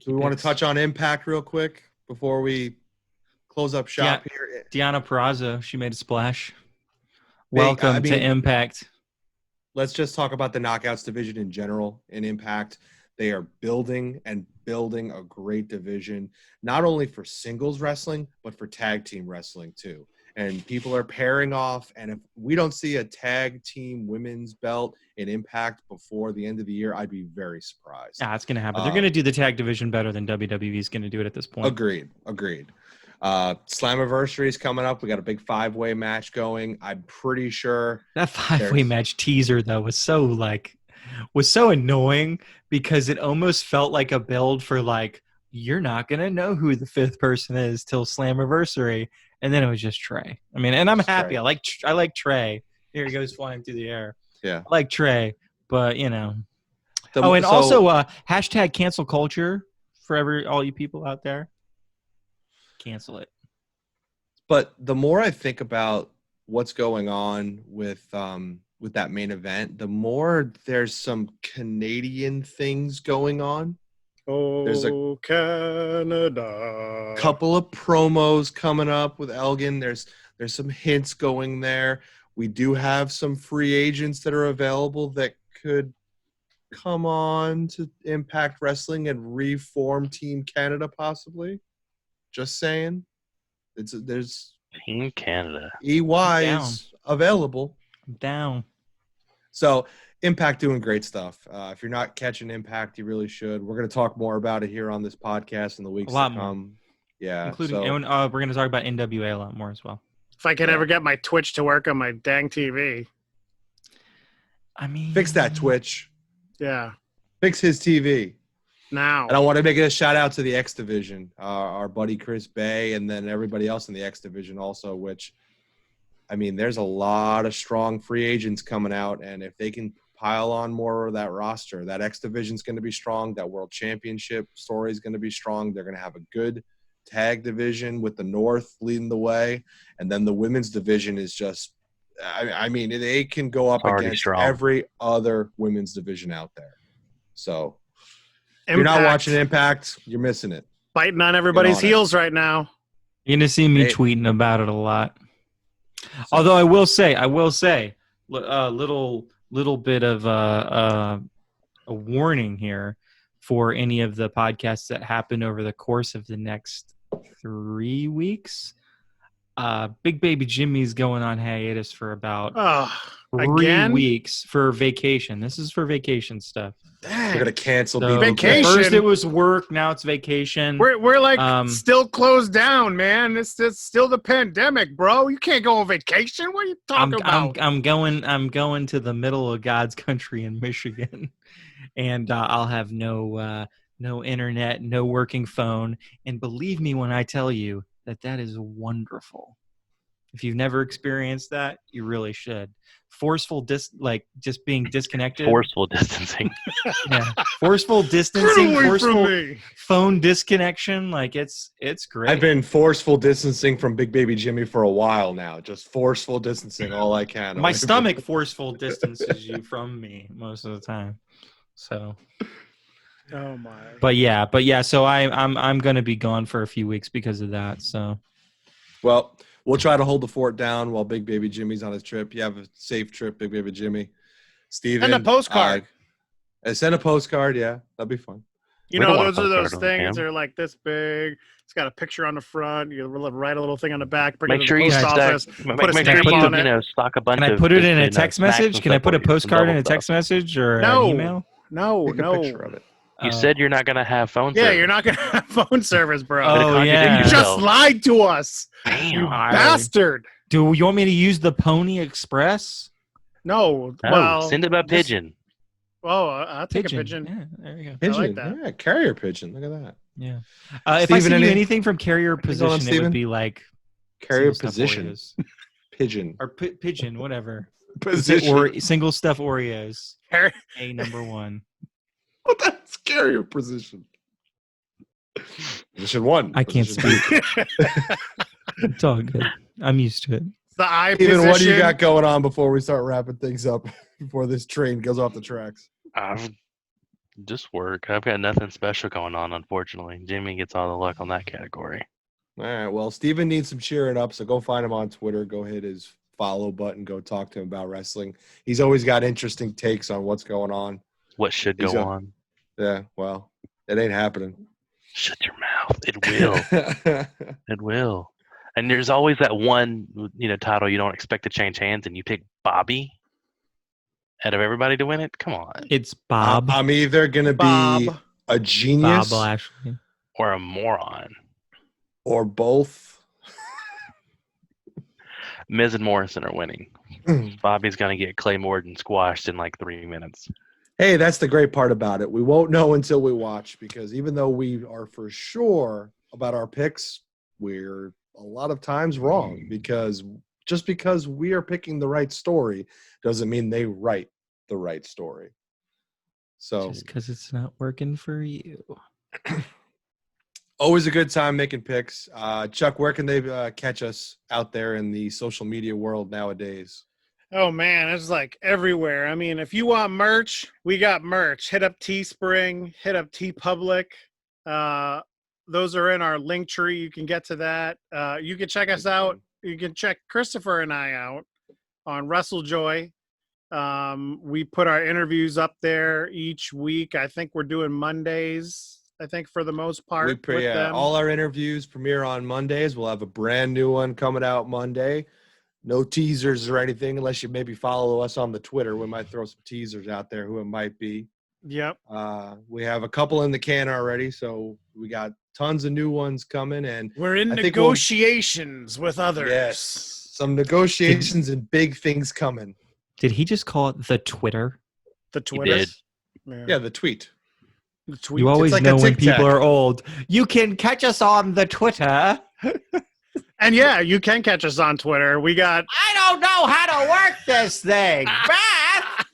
we want to touch on Impact real quick before we close up shop here? Deonna Purrazzo, she made a splash. Welcome to Impact. Let's just talk about the Knockouts division in general in Impact. They are building a great division, not only for singles wrestling, but for tag team wrestling too. And people are pairing off. And if we don't see a tag team women's belt in Impact before the end of the year, I'd be very surprised. It's going to happen. They're going to do the tag division better than WWE is going to do it at this point. Agreed. Slammiversary is coming up. We got a big 5-way match going. I'm pretty sure that 5-way match teaser though was so annoying because it almost felt like a build for like, you're not going to know who the 5th person is till Slammiversary. And then it was just Trey. I mean, and I'm happy. Trey. I like Trey. Here he goes flying through the air. Yeah. I like Trey, but you know. Also hashtag cancel culture for all you people out there. Cancel it. But the more I think about what's going on with that main event, the more there's some Canadian things going on. There's a Canada. Couple of promos coming up with Elgin. There's some hints going there. We do have some free agents that are available that could come on to Impact Wrestling and reform Team Canada possibly. Just saying. There's Team Canada. EY is available. I'm down. So Impact doing great stuff. If you're not catching Impact, you really should. We're going to talk more about it here on this podcast in the weeks to come. More. Yeah. Including, we're going to talk about NWA a lot more as well. If I can ever get my Twitch to work on my dang TV. I mean, fix that Twitch. Yeah. Fix his TV. Now. And I want to make a shout out to the X Division, our buddy Chris Bay, and then everybody else in the X Division also, which, I mean, there's a lot of strong free agents coming out, and if they can pile on more of that roster, that X Division is going to be strong. That World Championship story is going to be strong. They're going to have a good tag division with the North leading the way, and then the women's division is just, I mean, they can go up against every other women's division out there. So if you're not watching Impact, you're missing it. Biting on everybody's heels right now. You're going to see me tweeting about it a lot. Although I will say, little bit of a warning here for any of the podcasts that happen over the course of the next 3 weeks. Big Baby Jimmy's going on hiatus for about 3 weeks for vacation. This is for vacation stuff. We're going to cancel vacation. First it was work, now it's vacation. We're like still closed down, man. It's still the pandemic, bro. You can't go on vacation. What are you talking about? I'm going to the middle of God's country in Michigan, and I'll have no internet, no working phone. And believe me when I tell you that is wonderful. If you've never experienced that, you really should. Forceful just being disconnected. Forceful distancing. Yeah. Forceful distancing. Forceful phone disconnection. Like it's great. I've been forceful distancing from Big Baby Jimmy for a while now. Just forceful distancing all I can. My stomach forceful distances you from me most of the time. So. Oh my. But yeah. So I'm going to be gone for a few weeks because of that. So. Well, We'll try to hold the fort down while Big Baby Jimmy's on his trip. You have a safe trip, Big Baby Jimmy. Steven. And a postcard. Send a postcard, yeah. That'd be fun. You We don't know, want a those are those postcard of things. him. They're like this big. It's got a picture on the front. You write a little thing on the back. Bring it Make to sure the you post stack. office. Make put a sure stamp you on it. stock a bunch. Can I of put it in a snacks text and message? stuff Can I put a for you, some postcard in double a text stuff. message or No. an email? No, Take a picture of it. You said you're not gonna have phone Yeah, service. you're not gonna have phone service, bro. Oh, contradict yeah. You yourself. just lied to us, you Damn. bastard. Do you want me to use the Pony Express? No, No, well, send it by pigeon. Oh, I'll take a pigeon. Yeah, there you go. Pigeon. like that. Yeah, carrier pigeon. Look at that. Yeah. If Steven, I send you any- anything from carrier Anything going on, position, it Steven? would be like Carrier single stuff position. Oreos. Pigeon. Or pigeon, whatever. Position. Or single stuff Oreos. Carrier- A number 1. What that's carrier position. Position 1. I can't Position speak. It's all good. I'm used to it. The eye Steven, position. what do you got going on before we start wrapping things up? Before this train goes off the tracks? I've just work. I've got nothing special going on, unfortunately. Jimmy gets all the luck on that category. All right. Well, Steven needs some cheering up, so go find him on Twitter. Go hit his follow button. Go talk to him about wrestling. He's always got interesting takes on what's going on. What should He's go up. on? Yeah, well, it ain't happening. Shut your mouth. It will. It will. And there's always that one, title you don't expect to change hands, and you pick Bobby out of everybody to win it. Come on, It's Bob. I'm either going to be Bob. a genius Bob Lashley. or a moron. or both. Miz and Morrison are winning. Bobby's gonna get Clay Morton squashed in like 3 minutes. Hey, that's the great part about it. We won't know until we watch, because even though we are for sure about our picks, we're a lot of times wrong, because just because we are picking the right story doesn't mean they write the right story. So Just because it's not working for you. always a good time making picks. Chuck, where can they catch us out there in the social media world nowadays? Oh man, it's like everywhere. I mean, if you want merch, we got merch. Hit up Teespring, hit up TeePublic. Those are in our link tree. You can get to that. You can check us out. You can check Christopher and I out on WrestleJoy. We put our interviews up there each week. I think we're doing Mondays, I think, for the most part. with them. All our interviews premiere on Mondays. We'll have a brand new one coming out Monday. No teasers or anything, unless you maybe follow us on the Twitter. We might throw some teasers out there, who it might be. Yep. We have a couple in the can already, so we got tons of new ones coming. And We're in I think negotiations with others. yes, some negotiations and big things coming. Did he just call it the Twitter? The did. Twitter. Yeah, the tweet. The tweet. You always like a know when Tic Tac. people are old. You can catch us on the Twitter. And yeah, you can catch us on Twitter. We got I don't know how to work this thing. Beth!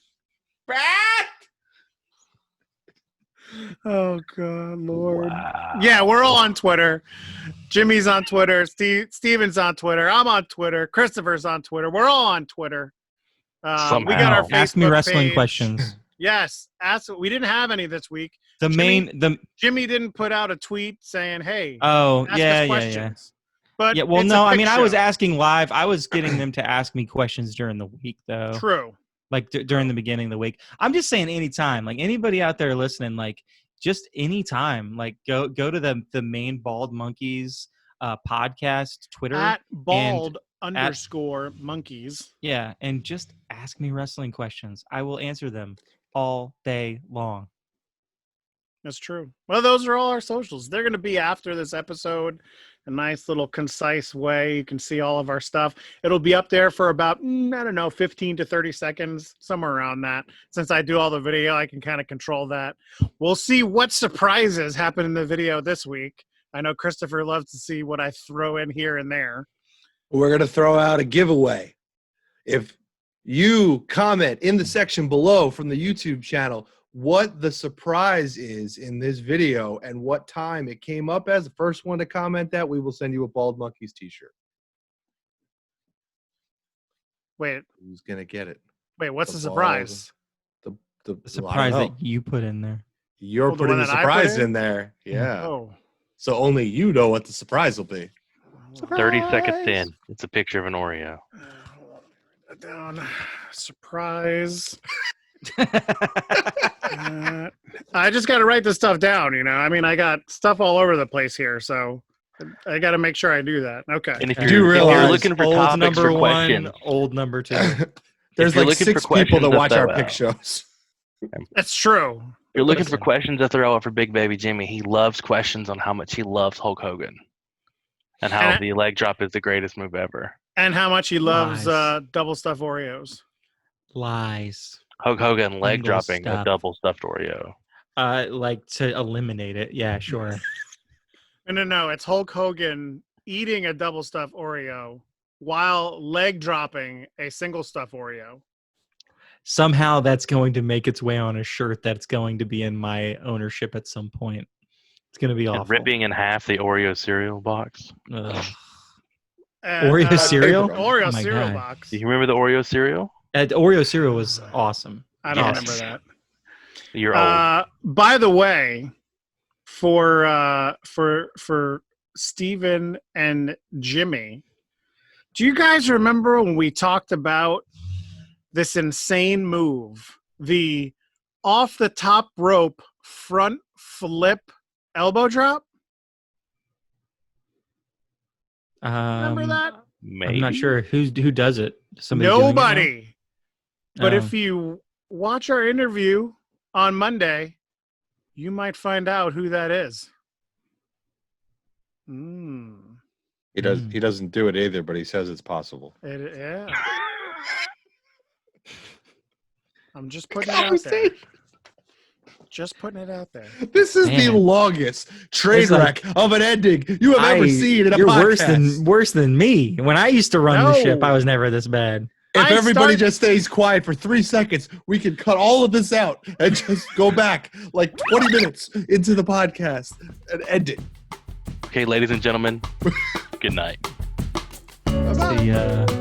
oh god, Lord. Wow. Yeah, we're all on Twitter. Jimmy's on Twitter. Steven's on Twitter. I'm on Twitter. Christopher's on Twitter. We're all on Twitter. We got our Somehow. Facebook Ask me wrestling page. questions. Yes, we didn't have any this week. The Jimmy- Jimmy didn't put out a tweet saying, "Hey, Oh, ask yeah, us yeah. questions." But Yeah, well, it's a no, I big mean, I was show. asking live. I was getting them to ask me questions during the week, though. True. Like during the beginning of the week. I'm just saying anytime. Like anybody out there listening, like just anytime. Like go to the main Bald Monkeys podcast Twitter. At bald_monkeys. Yeah, and just ask me wrestling questions. I will answer them all day long. That's true. Well, those are all our socials. They're going to be after this episode. A nice little concise way. You can see all of our stuff. It'll be up there for about, 15 to 30 seconds, somewhere around that. Since I do all the video, I can kind of control that. We'll see what surprises happen in the video this week. I know Christopher loves to see what I throw in here and there. We're going to throw out a giveaway. If you comment in the section below from the YouTube channel what the surprise is in this video and what time it came up as, the first one to comment that, we will send you a Bald Monkeys t-shirt. Wait, Who's going to get it? what's The the surprise? The The surprise I don't that know. you put in there. You're Oh, the putting one the that I put surprise in? in there. Yeah. Oh, So only you know what the surprise will be. 30 seconds in, it's a picture of an Oreo. Hold on, write that down. Surprise. I just got to write this stuff down, you know. I mean, I got stuff all over the place here, so I got to make sure I do that. Okay. And if Do you're, realize if you're looking for old topics number for one, questions, old number two. There's you're like looking 6 for people that questions watch to our throw pick out. shows. That's true. if you're looking Listen. for questions to throw out for Big Baby Jimmy, he loves questions on how much he loves Hulk Hogan and how And- the leg drop is the greatest move ever. And how much he loves Lies. double stuffed Oreos. Lies. Hulk Hogan leg Single dropping a stuff. double stuffed Oreo. Like to eliminate it. Yeah, sure. No. It's Hulk Hogan eating a double stuffed Oreo while leg dropping a single stuffed Oreo. Somehow that's going to make its way on a shirt that's going to be in my ownership at some point. It's going to be And awful. ripping in half the Oreo cereal box. Ugh. And, Oreo cereal? Oreo Oh my cereal God. box. Do you remember the Oreo cereal? Oreo cereal was awesome. I don't Yes. remember that. You're old. By the way, for Steven and Jimmy, do you guys remember when we talked about this insane move, the off the top rope front flip elbow drop? Remember that? Maybe. I'm not sure who does it. Somebody doing it now? Nobody. But Oh. if you watch our interview on Monday, you might find out who that is. He doesn't do it either, but he says it's possible. Yeah. I'm just putting it out there. Just putting it out there. This is the Man. longest train It's like- wreck of an ending you have ever seen in a You're podcast. worse than me. When I used to run the ship, No. I was never this bad. If I everybody start- just stays quiet for 3 seconds, we can cut all of this out and just go back like 20 minutes into the podcast and end it. Okay, ladies and gentlemen, good night. Bye-bye. The